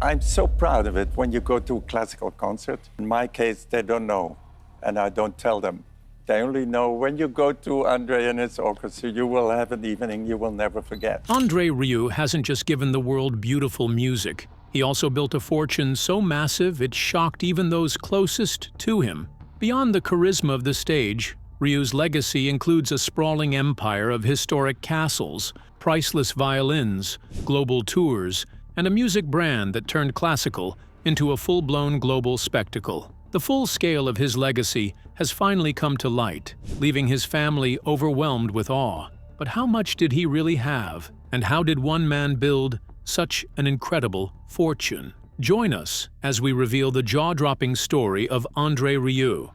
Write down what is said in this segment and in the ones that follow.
I'm so proud of it when you go to a classical concert. In my case, they don't know, and I don't tell them. They only know when you go to André and his orchestra, you will have an evening you will never forget. André Rieu hasn't just given the world beautiful music. He also built a fortune so massive it shocked even those closest to him. Beyond the charisma of the stage, Rieu's legacy includes a sprawling empire of historic castles, priceless violins, global tours, and a music brand that turned classical into a full-blown global spectacle. The full scale of his legacy has finally come to light, leaving his family overwhelmed with awe. But how much did he really have, and how did one man build such an incredible fortune? Join us as we reveal the jaw-dropping story of André Rieu,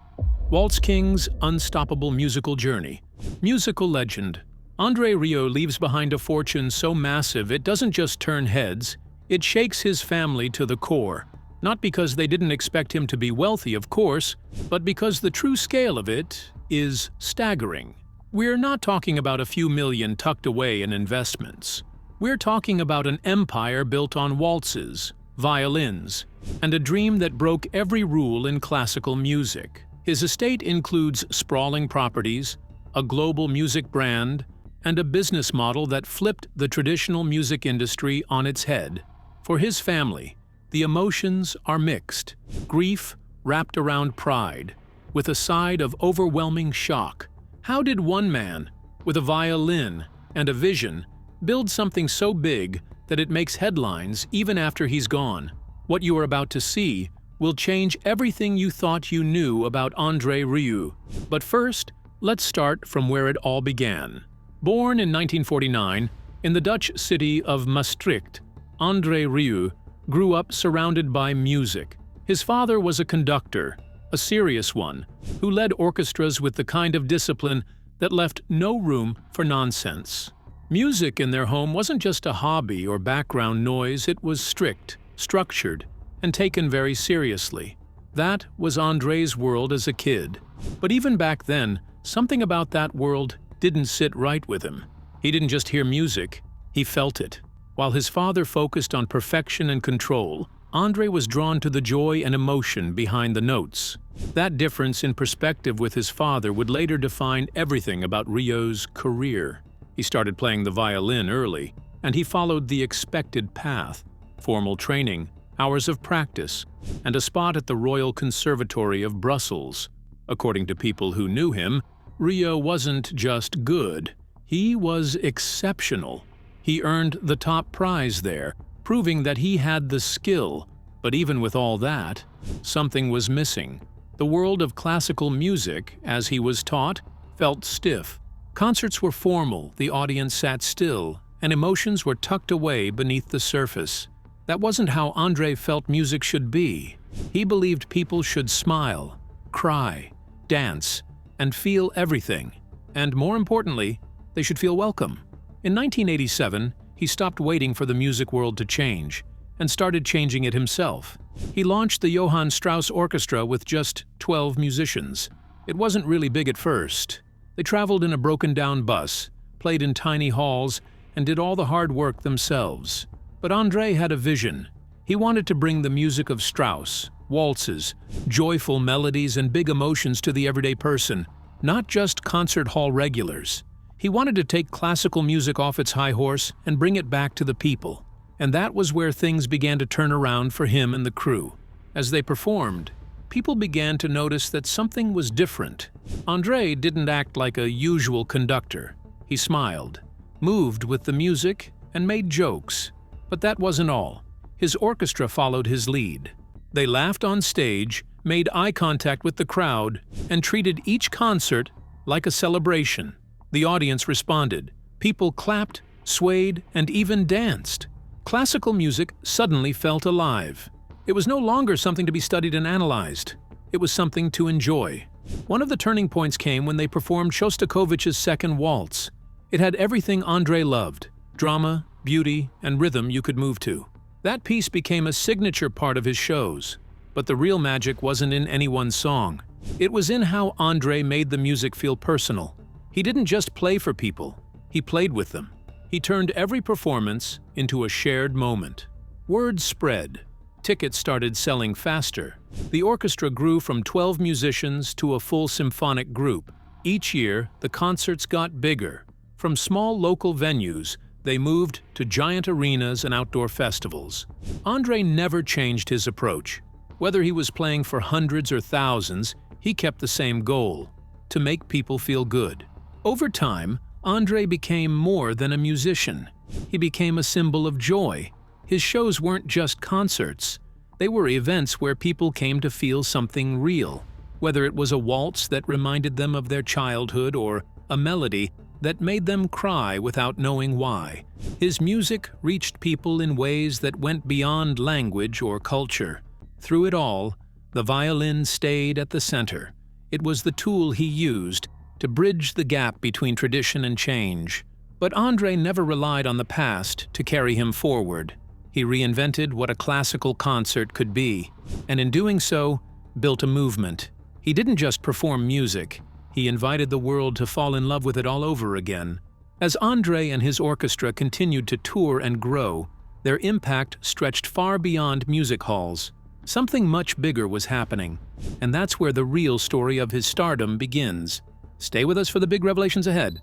Waltz King's unstoppable musical journey. Musical legend. André Rieu leaves behind a fortune so massive it doesn't just turn heads, it shakes his family to the core. Not because they didn't expect him to be wealthy, of course, but because the true scale of it is staggering. We're not talking about a few million tucked away in investments. We're talking about an empire built on waltzes, violins, and a dream that broke every rule in classical music. His estate includes sprawling properties, a global music brand, and a business model that flipped the traditional music industry on its head. For his family, the emotions are mixed, grief wrapped around pride, with a side of overwhelming shock. How did one man, with a violin and a vision, build something so big that it makes headlines even after he's gone? What you are about to see will change everything you thought you knew about André Rieu. But first, let's start from where it all began. Born in 1949 in the Dutch city of Maastricht, André Rieu grew up surrounded by music. His father was a conductor, a serious one, who led orchestras with the kind of discipline that left no room for nonsense. Music in their home wasn't just a hobby or background noise, it was strict, structured, and taken very seriously. That was André's world as a kid. But even back then, something about that world didn't sit right with him. He didn't just hear music, he felt it. While his father focused on perfection and control, André was drawn to the joy and emotion behind the notes. That difference in perspective with his father would later define everything about Rieu's career. He started playing the violin early, and he followed the expected path: formal training, hours of practice, and a spot at the Royal Conservatory of Brussels. According to people who knew him, Rieu wasn't just good, he was exceptional. He earned the top prize there, proving that he had the skill. But even with all that, something was missing. The world of classical music, as he was taught, felt stiff. Concerts were formal, the audience sat still, and emotions were tucked away beneath the surface. That wasn't how André felt music should be. He believed people should smile, cry, dance, and feel everything. And more importantly, they should feel welcome. In 1987, he stopped waiting for the music world to change and started changing it himself. He launched the Johann Strauss Orchestra with just 12 musicians. It wasn't really big at first. They traveled in a broken-down bus, played in tiny halls, and did all the hard work themselves. But André had a vision. He wanted to bring the music of Strauss, waltzes, joyful melodies, and big emotions to the everyday person, not just concert hall regulars. He wanted to take classical music off its high horse and bring it back to the people. And that was where things began to turn around for him and the crew. As they performed, people began to notice that something was different. André didn't act like a usual conductor. He smiled, moved with the music, and made jokes. But that wasn't all. His orchestra followed his lead. They laughed on stage, made eye contact with the crowd, and treated each concert like a celebration. The audience responded. People clapped, swayed, and even danced. Classical music suddenly felt alive. It was no longer something to be studied and analyzed. It was something to enjoy. One of the turning points came when they performed Shostakovich's Second Waltz. It had everything André loved: drama, beauty, and rhythm you could move to. That piece became a signature part of his shows. But the real magic wasn't in any one song. It was in how André made the music feel personal. He didn't just play for people, he played with them. He turned every performance into a shared moment. Word spread. tickets started selling faster. The orchestra grew from 12 musicians to a full symphonic group. Each year, the concerts got bigger. From small local venues, they moved to giant arenas and outdoor festivals. André never changed his approach. Whether he was playing for hundreds or thousands, he kept the same goal: to make people feel good. Over time, André became more than a musician. He became a symbol of joy. His shows weren't just concerts. They were events where people came to feel something real, whether it was a waltz that reminded them of their childhood or a melody that made them cry without knowing why. His music reached people in ways that went beyond language or culture. Through it all, the violin stayed at the center. It was the tool he used to bridge the gap between tradition and change. But André never relied on the past to carry him forward. He reinvented what a classical concert could be, and in doing so, built a movement. He didn't just perform music, he invited the world to fall in love with it all over again. As André and his orchestra continued to tour and grow, their impact stretched far beyond music halls. Something much bigger was happening, and that's where the real story of his stardom begins. Stay with us for the big revelations ahead.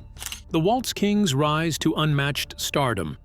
The Waltz King's rise to unmatched stardom.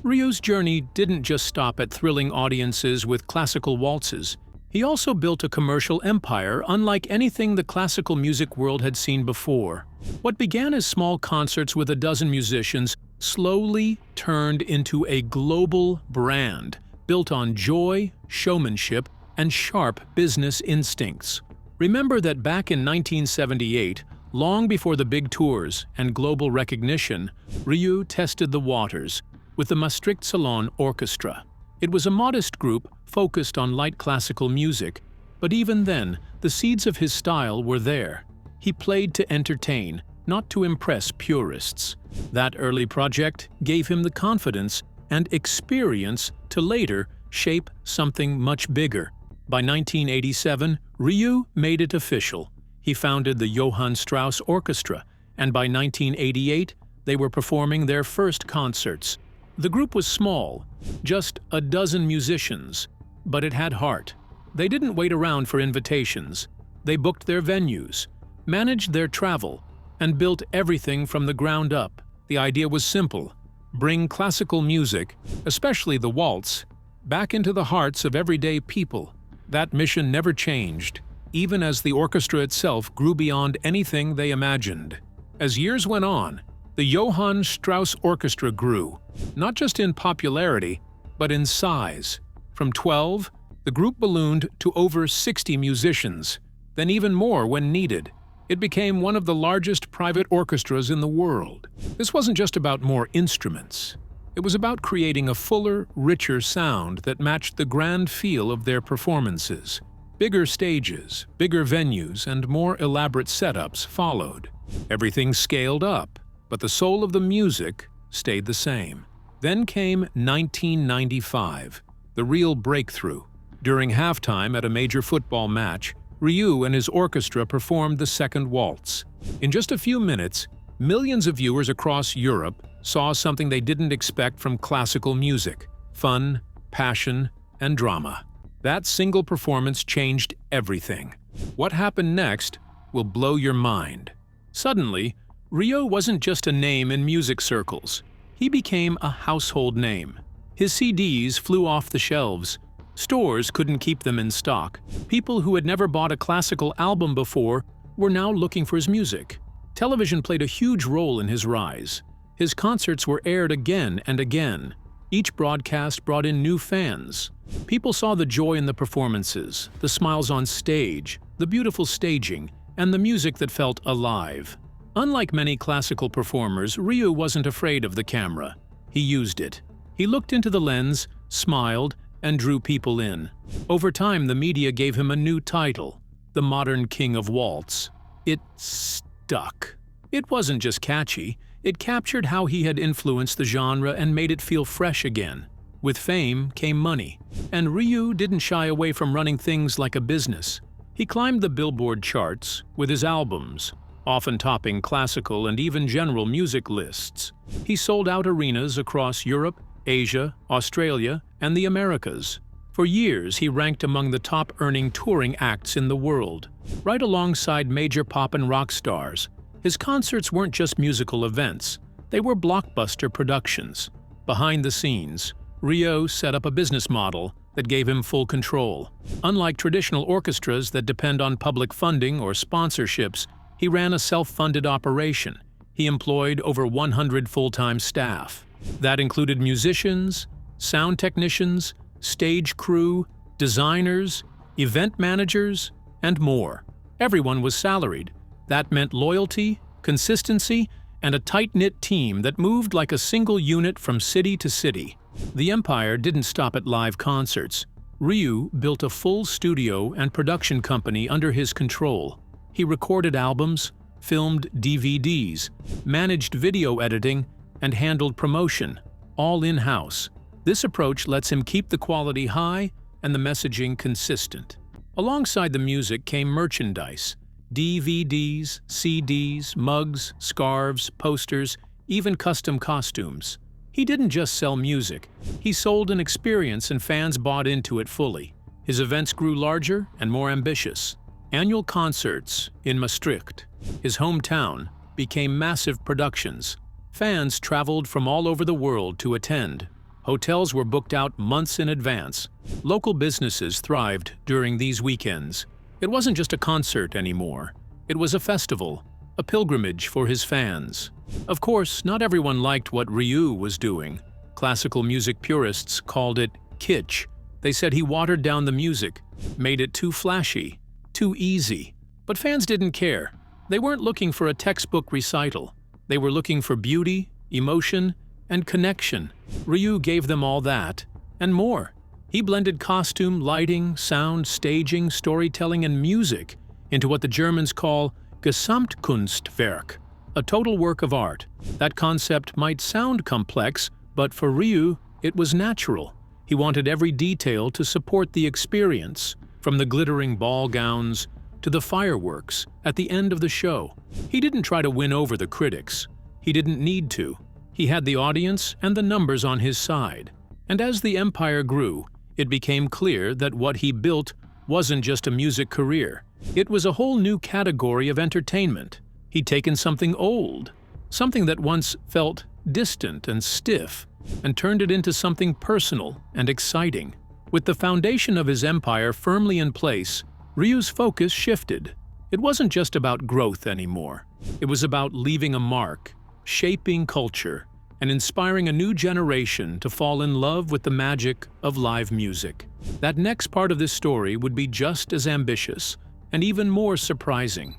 Rieu's journey didn't just stop at thrilling audiences with classical waltzes. He also built a commercial empire unlike anything the classical music world had seen before. What began as small concerts with a dozen musicians slowly turned into a global brand built on joy, showmanship, and sharp business instincts. Remember that back in 1978, long before the big tours and global recognition, Rieu tested the waters with the Maastricht Salon Orchestra. It was a modest group focused on light classical music, but even then, the seeds of his style were there. He played to entertain, not to impress purists. That early project gave him the confidence and experience to later shape something much bigger. By 1987, Rieu made it official. He founded the Johann Strauss Orchestra, and by 1988, they were performing their first concerts. The group was small, just a dozen musicians, but it had heart. They didn't wait around for invitations. They booked their venues, managed their travel, and built everything from the ground up. The idea was simple: bring classical music, especially the waltz, back into the hearts of everyday people. That mission never changed, even as the orchestra itself grew beyond anything they imagined. As years went on, the Johann Strauss Orchestra grew, not just in popularity, but in size. From 12, the group ballooned to over 60 musicians, then even more when needed. It became one of the largest private orchestras in the world. This wasn't just about more instruments. It was about creating a fuller, richer sound that matched the grand feel of their performances. Bigger stages, bigger venues, and more elaborate setups followed. Everything scaled up, but the soul of the music stayed the same. Then came 1995, the real breakthrough. During halftime at a major football match, Rieu and his orchestra performed the second waltz. In just a few minutes, millions of viewers across Europe saw something they didn't expect from classical music: fun, passion, and drama. That single performance changed everything. What happened next will blow your mind. Suddenly, Rieu wasn't just a name in music circles. He became a household name. His CDs flew off the shelves. Stores couldn't keep them in stock. People who had never bought a classical album before were now looking for his music. Television played a huge role in his rise. His concerts were aired again and again. Each broadcast brought in new fans. People saw the joy in the performances, the smiles on stage, the beautiful staging, and the music that felt alive. Unlike many classical performers, Rieu wasn't afraid of the camera. He used it. He looked into the lens, smiled, and drew people in. Over time, the media gave him a new title: the modern king of waltz. It stuck. It wasn't just catchy, it captured how he had influenced the genre and made it feel fresh again. With fame came money, and Rieu didn't shy away from running things like a business. He climbed the Billboard charts with his albums, often topping classical and even general music lists. He sold out arenas across Europe, Asia, Australia, and the Americas. For years, he ranked among the top-earning touring acts in the world, right alongside major pop and rock stars. His concerts weren't just musical events, they were blockbuster productions. Behind the scenes, Rieu set up a business model that gave him full control. Unlike traditional orchestras that depend on public funding or sponsorships, he ran a self-funded operation. He employed over 100 full-time staff. That included musicians, sound technicians, stage crew, designers, event managers, and more. Everyone was salaried. That meant loyalty, consistency, and a tight-knit team that moved like a single unit from city to city. The empire didn't stop at live concerts. Rieu built a full studio and production company under his control. He recorded albums, filmed DVDs, managed video editing, and handled promotion, all in-house. This approach lets him keep the quality high and the messaging consistent. Alongside the music came merchandise: DVDs, CDs, mugs, scarves, posters, even custom costumes. He didn't just sell music, he sold an experience and fans bought into it fully. His events grew larger and more ambitious. Annual concerts in Maastricht, his hometown, became massive productions. Fans traveled from all over the world to attend. Hotels were booked out months in advance. Local businesses thrived during these weekends. It wasn't just a concert anymore. It was a festival, a pilgrimage for his fans. Of course, not everyone liked what Rieu was doing. Classical music purists called it kitsch. They said he watered down the music, made it too flashy, too easy. But fans didn't care. They weren't looking for a textbook recital. They were looking for beauty, emotion, and connection. Rieu gave them all that, and more. He blended costume, lighting, sound, staging, storytelling, and music into what the Germans call Gesamtkunstwerk, a total work of art. That concept might sound complex, but for Rieu, it was natural. He wanted every detail to support the experience, from the glittering ball gowns to the fireworks at the end of the show. He didn't try to win over the critics. He didn't need to. He had the audience and the numbers on his side. And as the empire grew, it became clear that what he built wasn't just a music career. It was a whole new category of entertainment. He'd taken something old, something that once felt distant and stiff, and turned it into something personal and exciting. With the foundation of his empire firmly in place, Rieu's focus shifted. It wasn't just about growth anymore. It was about leaving a mark, shaping culture, and inspiring a new generation to fall in love with the magic of live music. That next part of this story would be just as ambitious and even more surprising.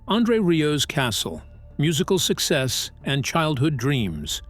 André Rieu's castle, musical success, and childhood dreams.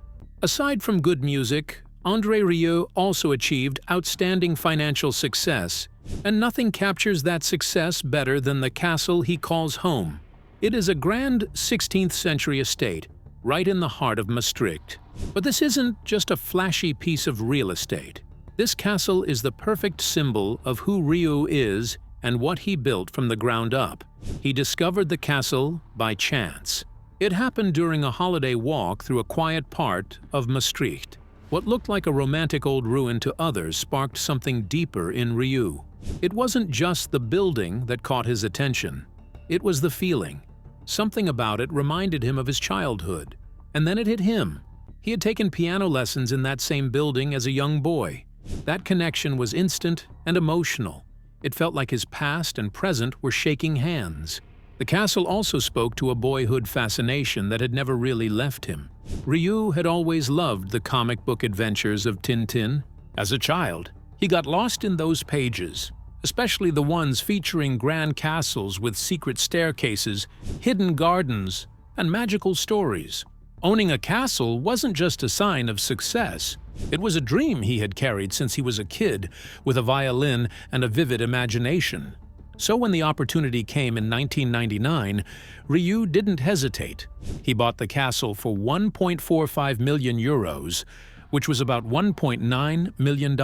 Aside from good music, André Rieu also achieved outstanding financial success, and nothing captures that success better than the castle he calls home. It is a grand 16th-century estate, right in the heart of Maastricht. But this isn't just a flashy piece of real estate. This castle is the perfect symbol of who Rieu is and what he built from the ground up. He discovered the castle by chance. It happened during a holiday walk through a quiet part of Maastricht. What looked like a romantic old ruin to others sparked something deeper in Rieu. It wasn't just the building that caught his attention. It was the feeling. Something about it reminded him of his childhood. And then it hit him. He had taken piano lessons in that same building as a young boy. That connection was instant and emotional. It felt like his past and present were shaking hands. The castle also spoke to a boyhood fascination that had never really left him. Rieu had always loved the comic book adventures of Tintin. As a child, he got lost in those pages, especially the ones featuring grand castles with secret staircases, hidden gardens, and magical stories. Owning a castle wasn't just a sign of success. It was a dream he had carried since he was a kid, with a violin and a vivid imagination. So when the opportunity came in 1999, Rieu didn't hesitate. He bought the castle for 1.45 million euros, which was about $1.9 million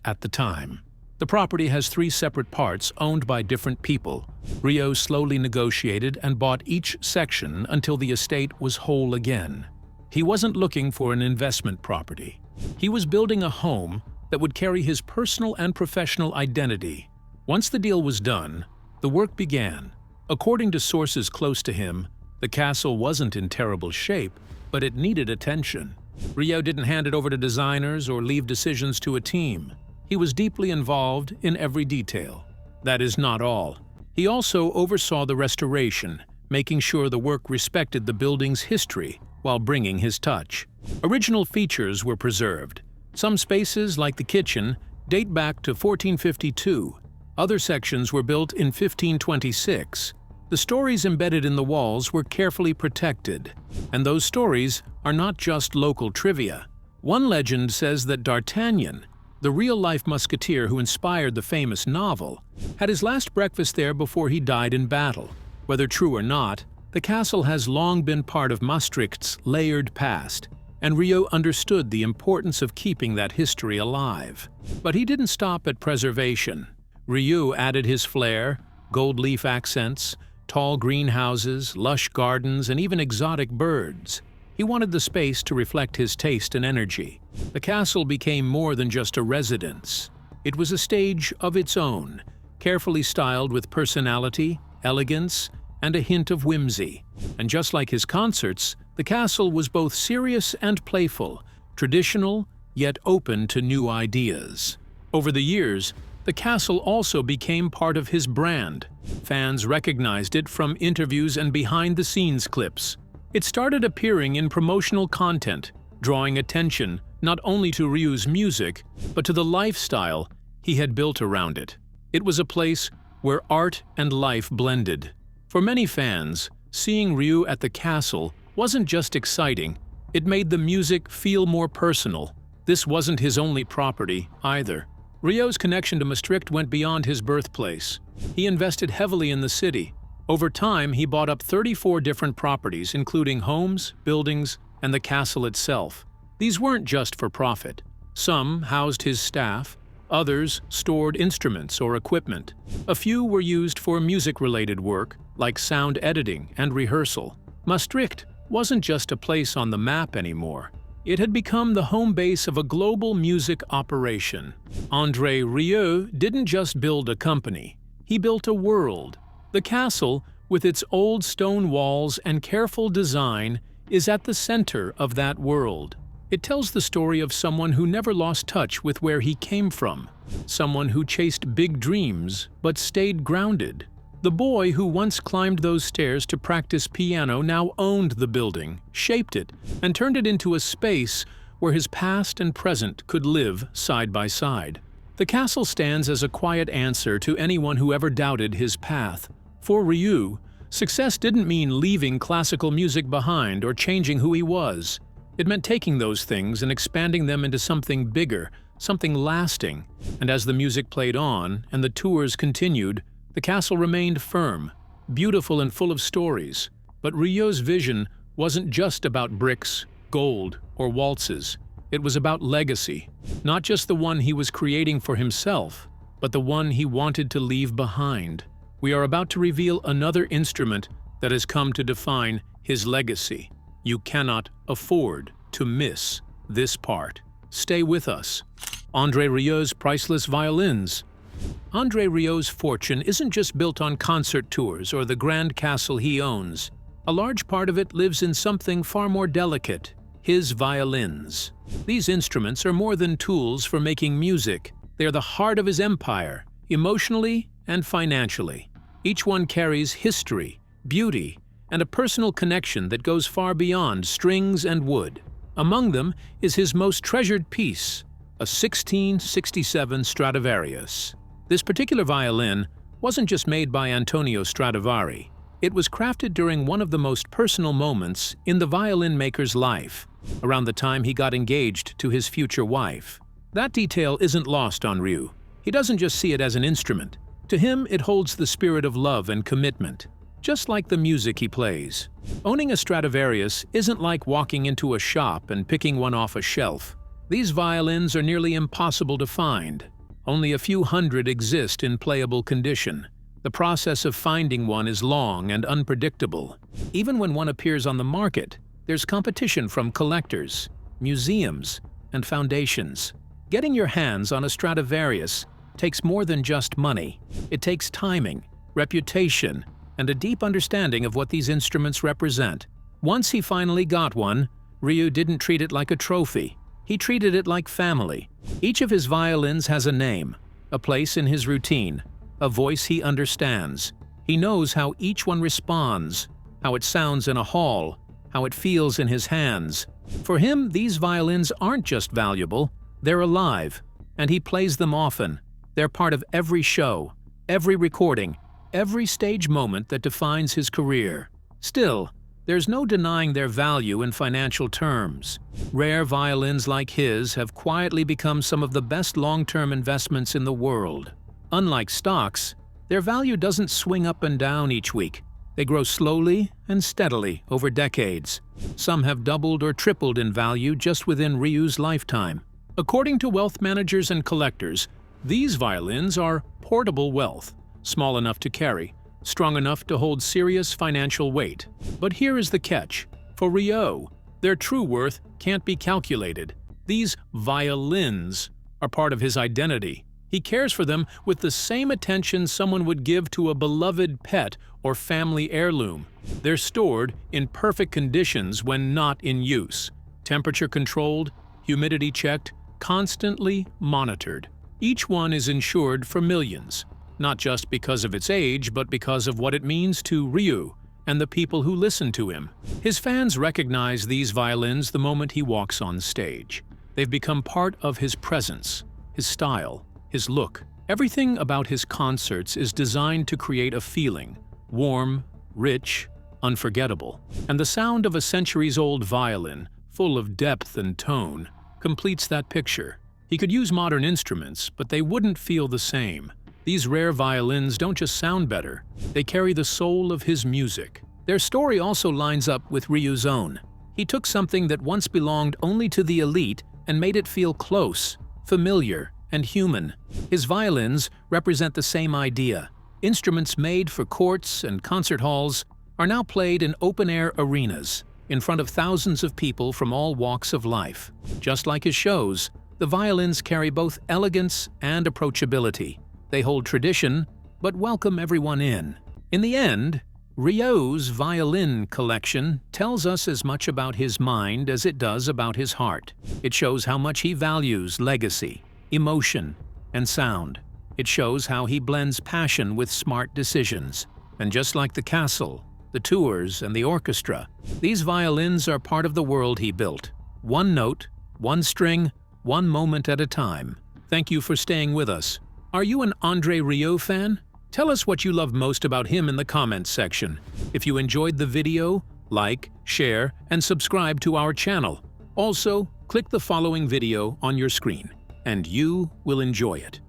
at the time. The property has 3 separate parts owned by different people. Rieu slowly negotiated and bought each section until the estate was whole again. He wasn't looking for an investment property. He was building a home that would carry his personal and professional identity. Once the deal was done, the work began. According to sources close to him, the castle wasn't in terrible shape, but it needed attention. Rieu didn't hand it over to designers or leave decisions to a team. He was deeply involved in every detail. That is not all. He also oversaw the restoration, making sure the work respected the building's history while bringing his touch. Original features were preserved. Some spaces, like the kitchen, date back to 1452. Other sections were built in 1526. The stories embedded in the walls were carefully protected, and those stories are not just local trivia. One legend says that D'Artagnan, the real-life musketeer who inspired the famous novel, had his last breakfast there before he died in battle. Whether true or not, the castle has long been part of Maastricht's layered past, and Rieu understood the importance of keeping that history alive. But he didn't stop at preservation. Rieu added his flair: gold leaf accents, tall greenhouses, lush gardens, and even exotic birds. He wanted the space to reflect his taste and energy. The castle became more than just a residence. It was a stage of its own, carefully styled with personality, elegance, and a hint of whimsy. And just like his concerts, the castle was both serious and playful, traditional yet open to new ideas. Over the years, the castle also became part of his brand. Fans recognized it from interviews and behind-the-scenes clips. It started appearing in promotional content, drawing attention not only to Rieu's music, but to the lifestyle he had built around it. It was a place where art and life blended. For many fans, seeing Rieu at the castle wasn't just exciting, it made the music feel more personal. This wasn't his only property, either. Rieu's connection to Maastricht went beyond his birthplace. He invested heavily in the city. Over time, he bought up 34 different properties, including homes, buildings, and the castle itself. These weren't just for profit. Some housed his staff, others stored instruments or equipment. A few were used for music-related work, like sound editing and rehearsal. Maastricht wasn't just a place on the map anymore. It had become the home base of a global music operation. André Rieu didn't just build a company, he built a world. The castle, with its old stone walls and careful design, is at the center of that world. It tells the story of someone who never lost touch with where he came from, someone who chased big dreams but stayed grounded. The boy who once climbed those stairs to practice piano now owned the building, shaped it, and turned it into a space where his past and present could live side by side. The castle stands as a quiet answer to anyone who ever doubted his path. For Rieu, success didn't mean leaving classical music behind or changing who he was. It meant taking those things and expanding them into something bigger, something lasting. And as the music played on and the tours continued, the castle remained firm, beautiful and full of stories. But Rieu's vision wasn't just about bricks, gold, or waltzes. It was about legacy, not just the one he was creating for himself, but the one he wanted to leave behind. We are about to reveal another instrument that has come to define his legacy. You cannot afford to miss this part. Stay with us. André Rieu's priceless violins. André Rieu's fortune isn't just built on concert tours or the grand castle he owns. A large part of it lives in something far more delicate: his violins. These instruments are more than tools for making music. They are the heart of his empire, emotionally and financially. Each one carries history, beauty, and a personal connection that goes far beyond strings and wood. Among them is his most treasured piece, a 1667 Stradivarius. This particular violin wasn't just made by Antonio Stradivari. It was crafted during one of the most personal moments in the violin maker's life, around the time he got engaged to his future wife. That detail isn't lost on Rieu. He doesn't just see it as an instrument. To him, it holds the spirit of love and commitment, just like the music he plays. Owning a Stradivarius isn't like walking into a shop and picking one off a shelf. These violins are nearly impossible to find. Only a few hundred exist in playable condition. The process of finding one is long and unpredictable. Even when one appears on the market, there's competition from collectors, museums, and foundations. Getting your hands on a Stradivarius takes more than just money. It takes timing, reputation, and a deep understanding of what these instruments represent. Once he finally got one, Rieu didn't treat it like a trophy. He treated it like family. Each of his violins has a name, a place in his routine, a voice he understands. He knows how each one responds, how it sounds in a hall, how it feels in his hands. For him, these violins aren't just valuable, they're alive, and he plays them often. They're part of every show, every recording, every stage moment that defines his career. Still, there's no denying their value in financial terms. Rare violins like his have quietly become some of the best long-term investments in the world. Unlike stocks, their value doesn't swing up and down each week. They grow slowly and steadily over decades. Some have doubled or tripled in value just within Rieu's lifetime. According to wealth managers and collectors, these violins are portable wealth, small enough to carry, strong enough to hold serious financial weight. But here is the catch. For Rieu, their true worth can't be calculated. These violins are part of his identity. He cares for them with the same attention someone would give to a beloved pet or family heirloom. They're stored in perfect conditions when not in use. Temperature controlled, humidity checked, constantly monitored. Each one is insured for millions, not just because of its age, but because of what it means to Rieu and the people who listen to him. His fans recognize these violins the moment he walks on stage. They've become part of his presence, his style, his look. Everything about his concerts is designed to create a feeling, warm, rich, unforgettable. And the sound of a centuries-old violin, full of depth and tone, completes that picture. He could use modern instruments, but they wouldn't feel the same. These rare violins don't just sound better, they carry the soul of his music. Their story also lines up with Rieu's own. He took something that once belonged only to the elite and made it feel close, familiar, and human. His violins represent the same idea. Instruments made for courts and concert halls are now played in open-air arenas, in front of thousands of people from all walks of life. Just like his shows, the violins carry both elegance and approachability. They hold tradition, but welcome everyone in. In the end, Rieu's violin collection tells us as much about his mind as it does about his heart. It shows how much he values legacy, emotion, and sound. It shows how he blends passion with smart decisions. And just like the castle, the tours, and the orchestra, these violins are part of the world he built. One note, one string, one moment at a time. Thank you for staying with us. Are you an André Rieu fan? Tell us what you love most about him in the comments section. If you enjoyed the video, like, share, and subscribe to our channel. Also, click the following video on your screen, and you will enjoy it.